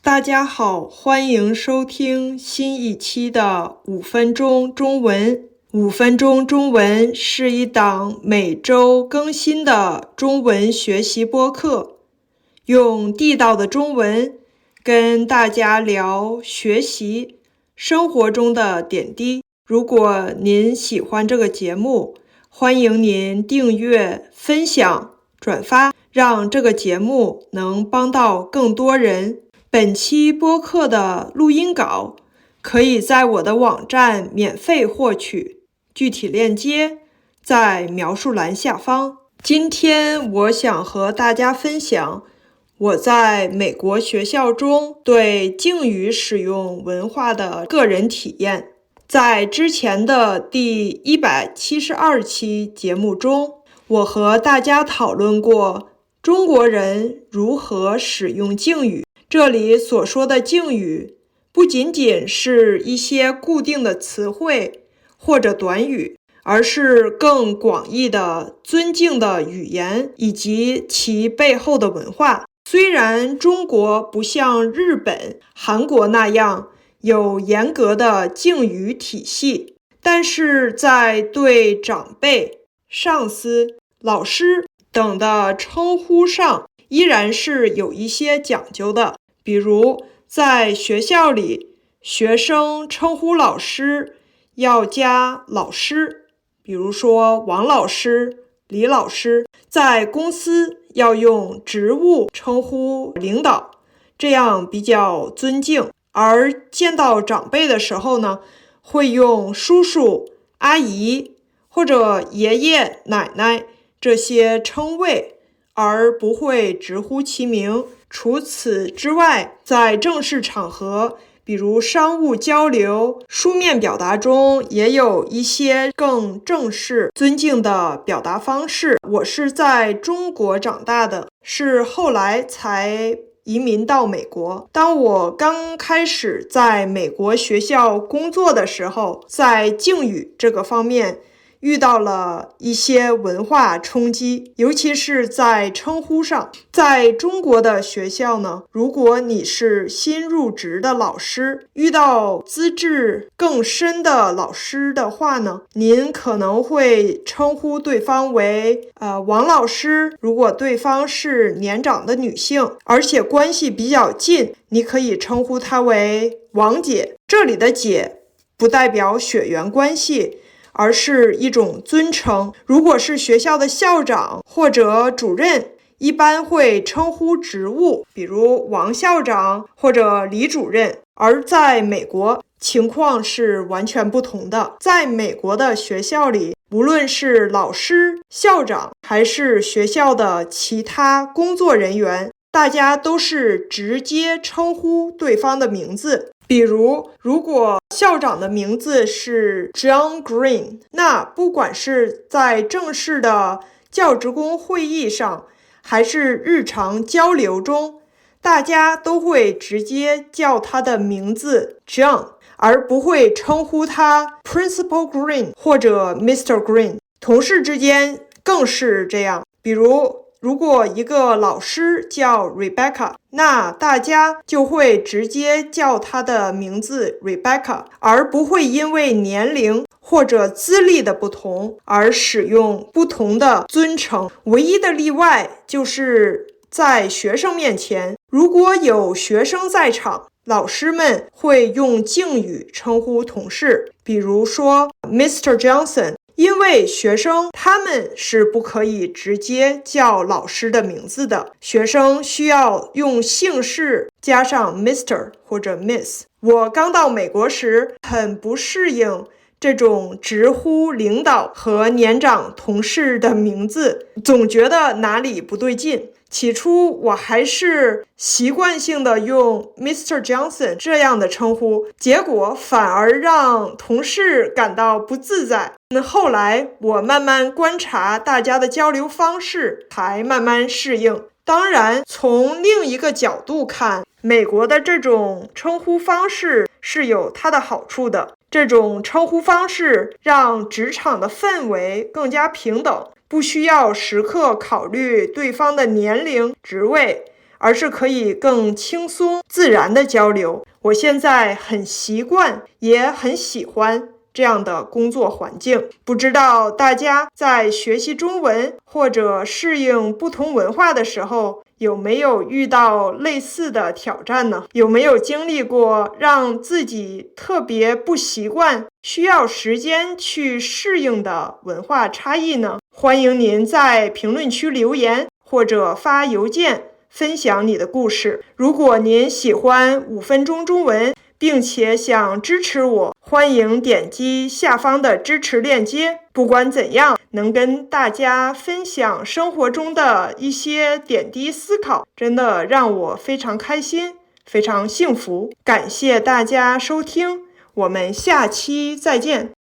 大家好，欢迎收听新一期的5分钟中文。5分钟中文是一档每周更新的中文学习播客，用地道的中文跟大家聊学习生活中的点滴。如果您喜欢这个节目，欢迎您订阅、分享、转发，让这个节目能帮到更多人。本期播客的录音稿可以在我的网站免费获取，具体链接在描述栏下方。今天我想和大家分享我在美国学校中对敬语使用文化的个人体验。在之前的第172期节目中，我和大家讨论过中国人如何使用敬语。这里所说的敬语不仅仅是一些固定的词汇或者短语，而是更广义的尊敬的语言以及其背后的文化。虽然中国不像日本、韩国那样有严格的敬语体系，但是在对长辈、上司、老师等的称呼上依然是有一些讲究的。比如在学校里，学生称呼老师要加老师，比如说王老师、李老师。在公司要用职务称呼领导，这样比较尊敬。而见到长辈的时候呢，会用叔叔、阿姨或者爷爷、奶奶这些称谓，而不会直呼其名。除此之外，在正式场合，比如商务交流、书面表达中，也有一些更正式、尊敬的表达方式。我是在中国长大的，是后来才移民到美国。当我刚开始在美国学校工作的时候，在敬语这个方面遇到了一些文化冲击，尤其是在称呼上。在中国的学校呢，如果你是新入职的老师，遇到资质更深的老师的话呢，您可能会称呼对方为王老师。如果对方是年长的女性，而且关系比较近，你可以称呼她为王姐。这里的姐不代表血缘关系，而是一种尊称。如果是学校的校长或者主任，一般会称呼职务，比如王校长或者李主任。而在美国，情况是完全不同的。在美国的学校里，无论是老师、校长，还是学校的其他工作人员，大家都是直接称呼对方的名字。比如，如果校长的名字是 John Green， 那不管是在正式的教职工会议上，还是日常交流中，大家都会直接叫他的名字 John， 而不会称呼他 Principal Green 或者 Mr. Green。 同事之间更是这样，比如果一个老师叫 Rebecca， 那大家就会直接叫她的名字 Rebecca， 而不会因为年龄或者资历的不同而使用不同的尊称。唯一的例外就是在学生面前，如果有学生在场，老师们会用敬语称呼同事，比如说 Mr. Johnson。因为学生他们是不可以直接叫老师的名字的，学生需要用姓氏加上 Mr. 或者 Miss。 我刚到美国时很不适应这种直呼领导和年长同事的名字，总觉得哪里不对劲。起初我还是习惯性的用 Mr. Johnson 这样的称呼，结果反而让同事感到不自在。后来我慢慢观察大家的交流方式，才慢慢适应。当然，从另一个角度看，美国的这种称呼方式是有它的好处的。这种称呼方式让职场的氛围更加平等，不需要时刻考虑对方的年龄、职位，而是可以更轻松自然的交流。我现在很习惯，也很喜欢这样的工作环境。不知道大家在学习中文或者适应不同文化的时候，有没有遇到类似的挑战呢？有没有经历过让自己特别不习惯，需要时间去适应的文化差异呢？欢迎您在评论区留言或者发邮件分享你的故事。如果您喜欢5分钟中文，并且想支持我，欢迎点击下方的支持链接。不管怎样，能跟大家分享生活中的一些点滴思考，真的让我非常开心，非常幸福。感谢大家收听，我们下期再见。